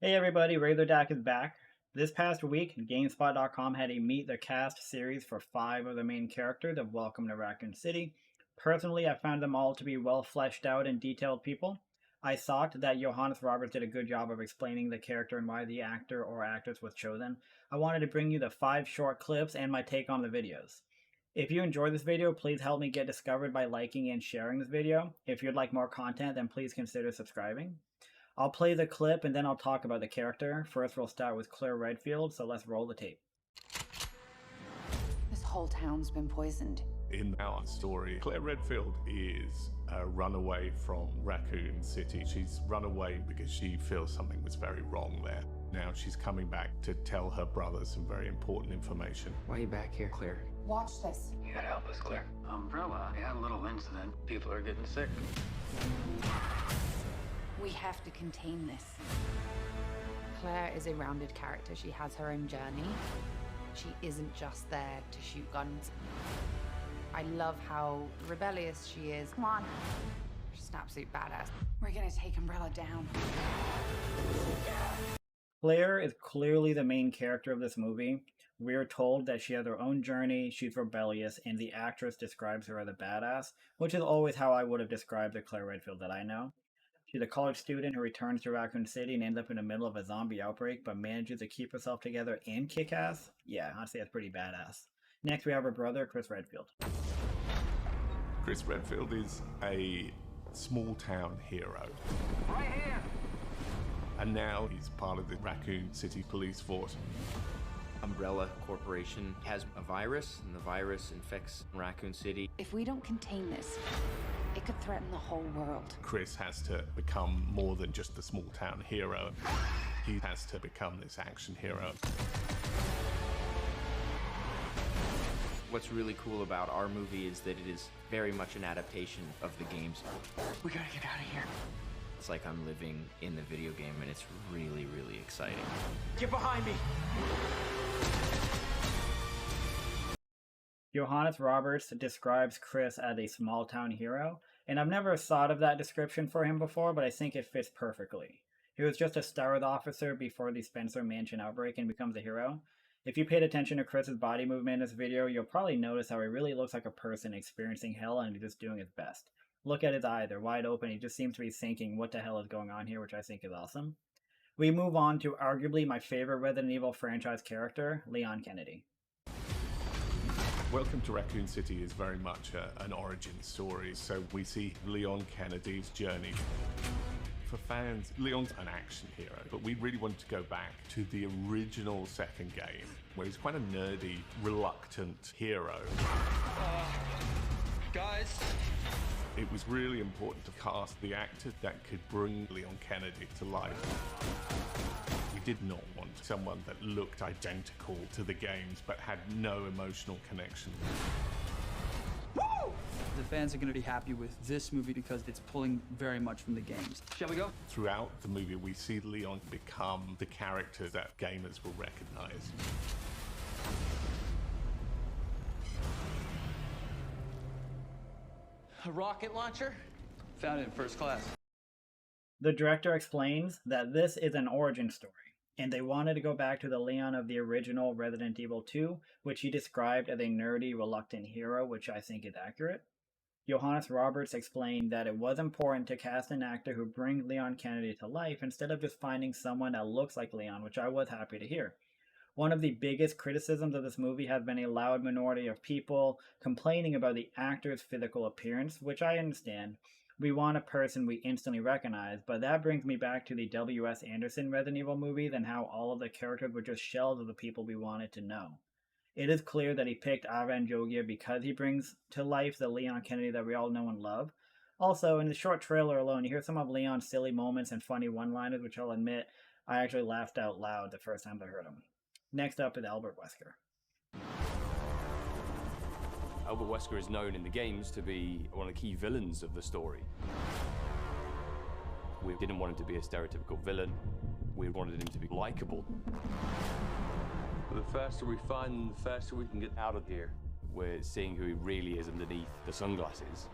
Hey everybody, RazorDak is back. This past week, GameSpot.com had a Meet the Cast series for 5 of the main characters of Welcome to Raccoon City. Personally, I found them all to be well fleshed out and detailed people. I thought that Johannes Roberts did a good job of explaining the character and why the actor or actress was chosen. I wanted to bring you the 5 short clips and my take on the videos. If you enjoyed this video, please help me get discovered by liking and sharing this video. If you'd like more content, then please consider subscribing. I'll play the clip and then I'll talk about the character. First, we'll start with Claire Redfield, so let's roll the tape. This whole town's been poisoned. In our story, Claire Redfield is a runaway from Raccoon City. She's run away because she feels something was very wrong there. Now she's coming back to tell her brother some very important information. Why are you back here, Claire? Watch this. You gotta help us, Claire. Umbrella, we had a little incident. People are getting sick. We have to contain this. Claire is a rounded character. She has her own journey. She isn't just there to shoot guns. I love how rebellious she is. Come on. She's an absolute badass. We're gonna take Umbrella down. Claire is clearly the main character of this movie. We're told that she has her own journey, she's rebellious, and the actress describes her as a badass, which is always how I would have described the Claire Redfield that I know. She's a college student who returns to Raccoon City and ends up in the middle of a zombie outbreak, but manages to keep herself together and kick ass. Yeah, honestly, that's pretty badass. Next, we have her brother, Chris Redfield. Chris Redfield is a small town hero. Right here! And now he's part of the Raccoon City police force. Umbrella Corporation has a virus, and the virus infects Raccoon City. If we don't contain this, it could threaten the whole world. Chris has to become more than just a small town hero. He has to become this action hero. What's really cool about our movie is that it is very much an adaptation of the games. We gotta get out of here. It's like I'm living in the video game, and it's really, really exciting. Get behind me! Johannes Roberts describes Chris as a small town hero, and I've never thought of that description for him before, but I think it fits perfectly. He was just a stealth officer before the Spencer Mansion outbreak and becomes a hero. If you paid attention to Chris's body movement in this video, you'll probably notice how he really looks like a person experiencing hell and just doing his best. Look at his eyes, they're wide open, he just seems to be thinking what the hell is going on here, which I think is awesome. We move on to arguably my favorite Resident Evil franchise character, Leon Kennedy. Welcome to Raccoon City is very much an origin story, so we see Leon Kennedy's journey. For fans, Leon's an action hero, but we really wanted to go back to the original second game, where he's quite a nerdy, reluctant hero. Guys? It was really important to cast the actor that could bring Leon Kennedy to life. We did not want someone that looked identical to the games but had no emotional connection. Woo! The fans are going to be happy with this movie because it's pulling very much from the games. Shall we go? Throughout the movie, we see Leon become the character that gamers will recognize. A rocket launcher? Found it in first class. The director explains that this is an origin story, and they wanted to go back to the Leon of the original Resident Evil 2, which he described as a nerdy, reluctant hero, which I think is accurate. Johannes Roberts explained that it was important to cast an actor who brings Leon Kennedy to life instead of just finding someone that looks like Leon, which I was happy to hear. One of the biggest criticisms of this movie has been a loud minority of people complaining about the actor's physical appearance, which I understand. We want a person we instantly recognize, but that brings me back to the W.S. Anderson Resident Evil movies and how all of the characters were just shells of the people we wanted to know. It is clear that he picked Ivan Jogia because he brings to life the Leon Kennedy that we all know and love. Also, in the short trailer alone, you hear some of Leon's silly moments and funny one-liners, which I'll admit, I actually laughed out loud the first time I heard them. Next up is Albert Wesker. Albert Wesker is known in the games to be one of the key villains of the story. We didn't want him to be a stereotypical villain. We wanted him to be likable. The faster we find him, the faster we can get out of here. We're seeing who he really is underneath the sunglasses.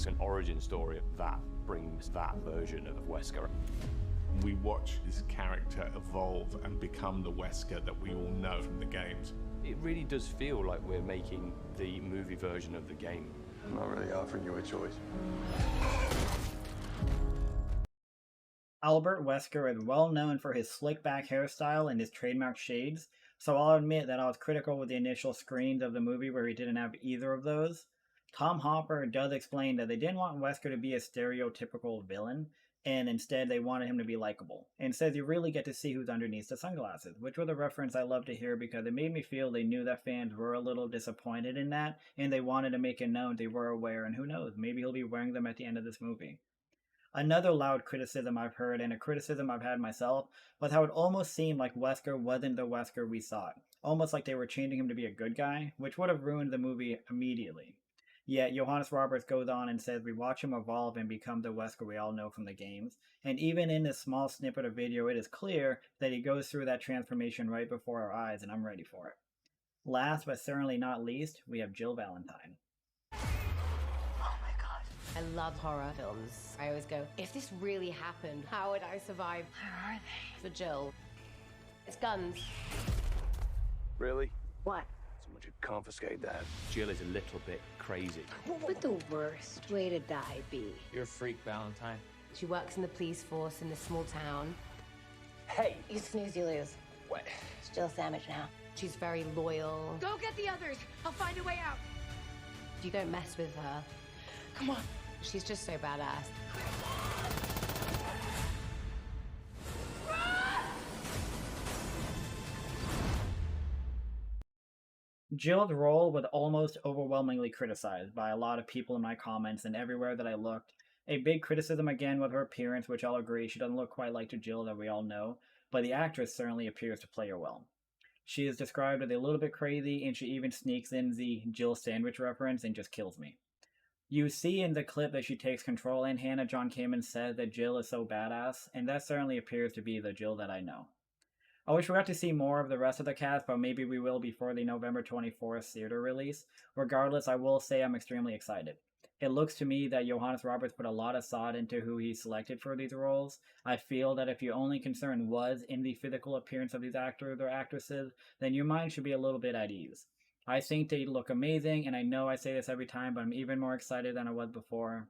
an origin story that brings that version of Wesker. We watch his character evolve and become the Wesker that we all know from the games. It really does feel like we're making the movie version of the game. I'm not really offering you a choice. Albert Wesker is well known for his slick back hairstyle and his trademark shades, so I'll admit that I was critical with the initial screens of the movie where he didn't have either of those. Tom Hopper does explain that they didn't want Wesker to be a stereotypical villain, and instead they wanted him to be likable, and says you really get to see who's underneath the sunglasses, which was a reference I love to hear because it made me feel they knew that fans were a little disappointed in that, and they wanted to make it known they were aware, and who knows, maybe he'll be wearing them at the end of this movie. Another loud criticism I've heard, and a criticism I've had myself, was how it almost seemed like Wesker wasn't the Wesker we saw. Almost like they were changing him to be a good guy, which would have ruined the movie immediately. Yet Johannes Roberts goes on and says we watch him evolve and become the Wesker we all know from the games, and even in this small snippet of video it is clear that he goes through that transformation right before our eyes, and I'm ready for it. Last but certainly not least, we have Jill Valentine. I love horror films. I always go, if this really happened, how would I survive? Where are they? For Jill. It's guns. Really? What? Someone should confiscate that. Jill is a little bit crazy. What would the worst way to die be? You're a freak, Valentine. She works in the police force in this small town. Hey! You snooze, you lose. What? It's Jill Sandwich now. She's very loyal. Go get the others! I'll find a way out! You don't mess with her. Come on. She's just so badass. Jill's role was almost overwhelmingly criticized by a lot of people in my comments and everywhere that I looked. A big criticism again was her appearance, which I'll agree she doesn't look quite like the Jill that we all know, but the actress certainly appears to play her well. She is described as a little bit crazy, and she even sneaks in the Jill Sandwich reference and just kills me. You see in the clip that she takes control, and Hannah John Kamen said that Jill is so badass, and that certainly appears to be the Jill that I know. I wish we got to see more of the rest of the cast, but maybe we will before the November 24th theater release. Regardless, I will say I'm extremely excited. It looks to me that Johannes Roberts put a lot of thought into who he selected for these roles. I feel that if your only concern was in the physical appearance of these actors or actresses, then your mind should be a little bit at ease. I think they look amazing, and I know I say this every time, but I'm even more excited than I was before.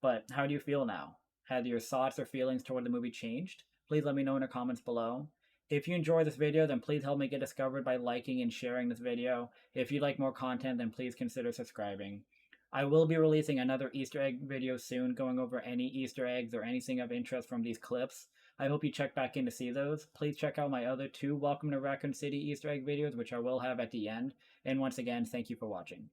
But how do you feel now? Have your thoughts or feelings toward the movie changed? Please let me know in the comments below. If you enjoyed this video, then please help me get discovered by liking and sharing this video. If you'd like more content, then please consider subscribing. I will be releasing another Easter egg video soon, going over any Easter eggs or anything of interest from these clips. I hope you check back in to see those. Please check out my other 2 Welcome to Raccoon City Easter egg videos, which I will have at the end. And once again, thank you for watching.